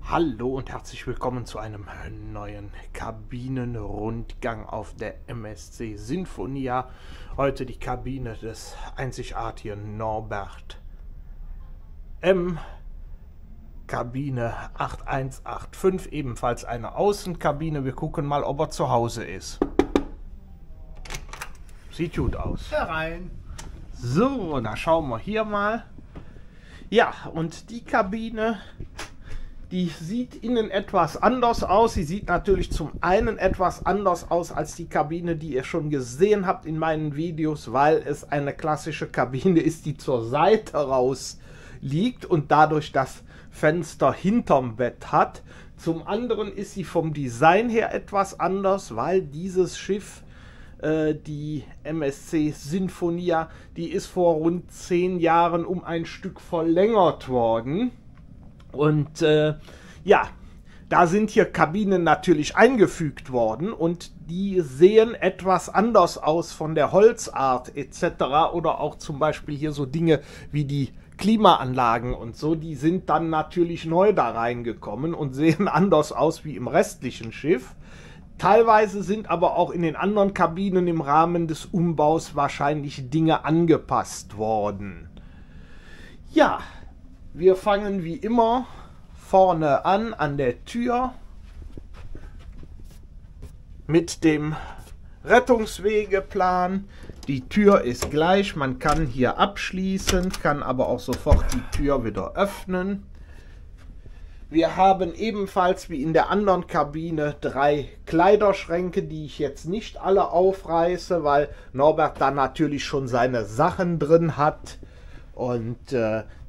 Hallo und herzlich willkommen zu einem neuen Kabinenrundgang auf der MSC Sinfonia. Heute die Kabine des einzigartigen Norbert M. Kabine 8185, ebenfalls eine Außenkabine. Wir gucken mal, ob er zu Hause ist. Sieht gut aus. Herein. So, da schauen wir hier mal. Ja, und die Kabine, die sieht innen etwas anders aus. Sie sieht natürlich zum einen etwas anders aus als die Kabine, die ihr schon gesehen habt in meinen Videos, weil es eine klassische Kabine ist, die zur Seite raus liegt und dadurch das Fenster hinterm Bett hat. Zum anderen ist sie vom Design her etwas anders, weil dieses Schiff, die MSC Sinfonia, die ist vor rund 10 Jahren um ein Stück verlängert worden. Und ja, da sind hier Kabinen natürlich eingefügt worden und die sehen etwas anders aus von der Holzart etc. Oder auch zum Beispiel hier so Dinge wie die Klimaanlagen und so, die sind dann natürlich neu da reingekommen und sehen anders aus wie im restlichen Schiff. Teilweise sind aber auch in den anderen Kabinen im Rahmen des Umbaus wahrscheinlich Dinge angepasst worden. Ja, wir fangen wie immer vorne an der Tür mit dem Rettungswegeplan. Die Tür ist gleich, man kann hier abschließen, kann aber auch sofort die Tür wieder öffnen. Wir haben ebenfalls wie in der anderen Kabine 3 Kleiderschränke, die ich jetzt nicht alle aufreiße, weil Norbert da natürlich schon seine Sachen drin hat. Und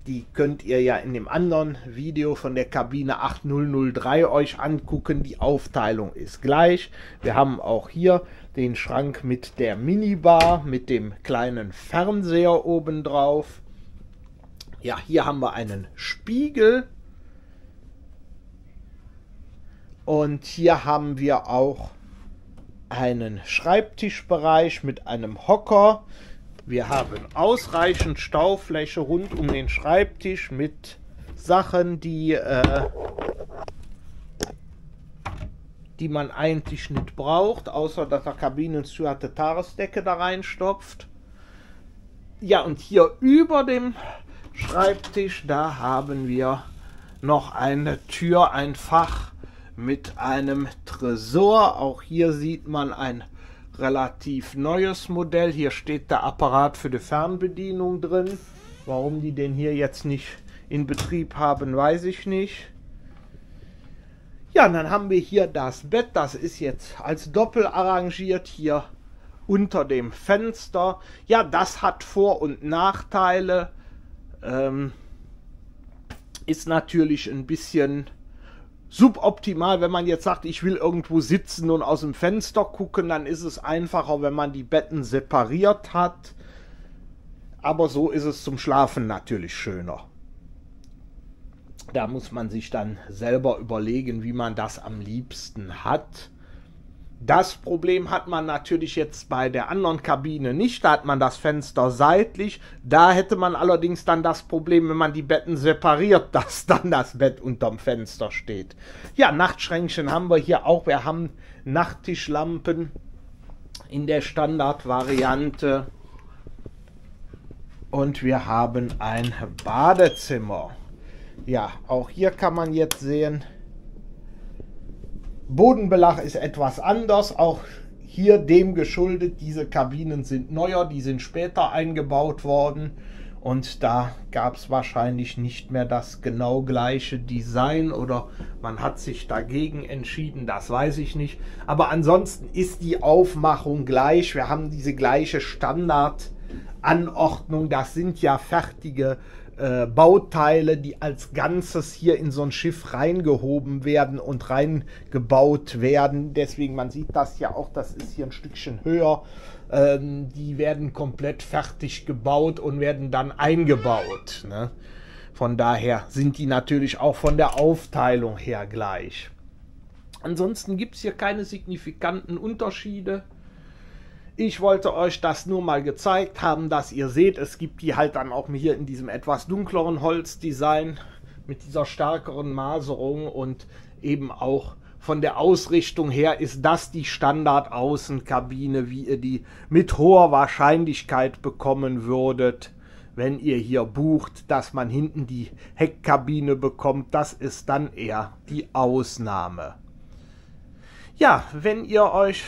die könnt ihr ja in dem anderen Video von der Kabine 8003 euch angucken. Die Aufteilung ist gleich. Wir haben auch hier den Schrank mit der Minibar, mit dem kleinen Fernseher oben drauf. Ja, hier haben wir einen Spiegel. Und hier haben wir auch einen Schreibtischbereich mit einem Hocker. Wir haben ausreichend Staufläche rund um den Schreibtisch mit Sachen, die man eigentlich nicht braucht, außer dass der Kabinensteward die Tagesdecke da reinstopft. Ja, und hier über dem Schreibtisch, da haben wir noch eine Tür, ein Fach mit einem Tresor. Auch hier sieht man ein relativ neues Modell. Hier steht der Apparat für die Fernbedienung drin. Warum die den hier jetzt nicht in Betrieb haben, weiß ich nicht. Ja, und dann haben wir hier das Bett. Das ist jetzt als Doppel arrangiert hier unter dem Fenster. Ja, das hat Vor- und Nachteile. Ist natürlich ein bisschen suboptimal, wenn man jetzt sagt, ich will irgendwo sitzen und aus dem Fenster gucken, dann ist es einfacher, wenn man die Betten separiert hat. Aber so ist es zum Schlafen natürlich schöner. Da muss man sich dann selber überlegen, wie man das am liebsten hat. Das Problem hat man natürlich jetzt bei der anderen Kabine nicht. Da hat man das Fenster seitlich. Da hätte man allerdings dann das Problem, wenn man die Betten separiert, dass dann das Bett unterm Fenster steht. Ja, Nachtschränkchen haben wir hier auch. Wir haben Nachttischlampen in der Standardvariante. Und wir haben ein Badezimmer. Ja, auch hier kann man jetzt sehen, Bodenbelag ist etwas anders, auch hier dem geschuldet, diese Kabinen sind neuer, die sind später eingebaut worden und da gab es wahrscheinlich nicht mehr das genau gleiche Design oder man hat sich dagegen entschieden, das weiß ich nicht. Aber ansonsten ist die Aufmachung gleich, wir haben diese gleiche Standardanordnung, das sind ja fertige Bauteile, die als Ganzes hier in so ein Schiff reingehoben werden und reingebaut werden. Deswegen, man sieht das ja auch, das ist hier ein Stückchen höher. Die werden komplett fertig gebaut und werden dann eingebaut, ne? Von daher sind die natürlich auch von der Aufteilung her gleich. Ansonsten gibt es hier keine signifikanten Unterschiede. Ich wollte euch das nur mal gezeigt haben, dass ihr seht, es gibt die halt dann auch hier in diesem etwas dunkleren Holzdesign mit dieser stärkeren Maserung und eben auch von der Ausrichtung her ist das die Standard-Außenkabine, wie ihr die mit hoher Wahrscheinlichkeit bekommen würdet, wenn ihr hier bucht, dass man hinten die Heckkabine bekommt. Das ist dann eher die Ausnahme. Ja, wenn ihr euch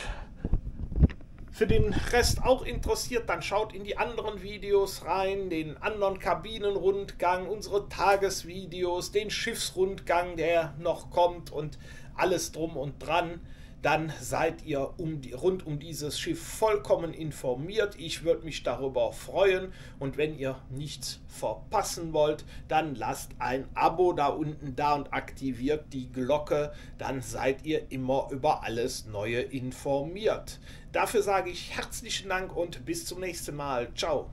für den Rest auch interessiert, dann schaut in die anderen Videos rein, den anderen Kabinenrundgang, unsere Tagesvideos, den Schiffsrundgang, der noch kommt und alles drum und dran. Dann seid ihr rund um dieses Schiff vollkommen informiert. Ich würde mich darüber freuen. Und wenn ihr nichts verpassen wollt, dann lasst ein Abo da unten da und aktiviert die Glocke. Dann seid ihr immer über alles Neue informiert. Dafür sage ich herzlichen Dank und bis zum nächsten Mal. Ciao.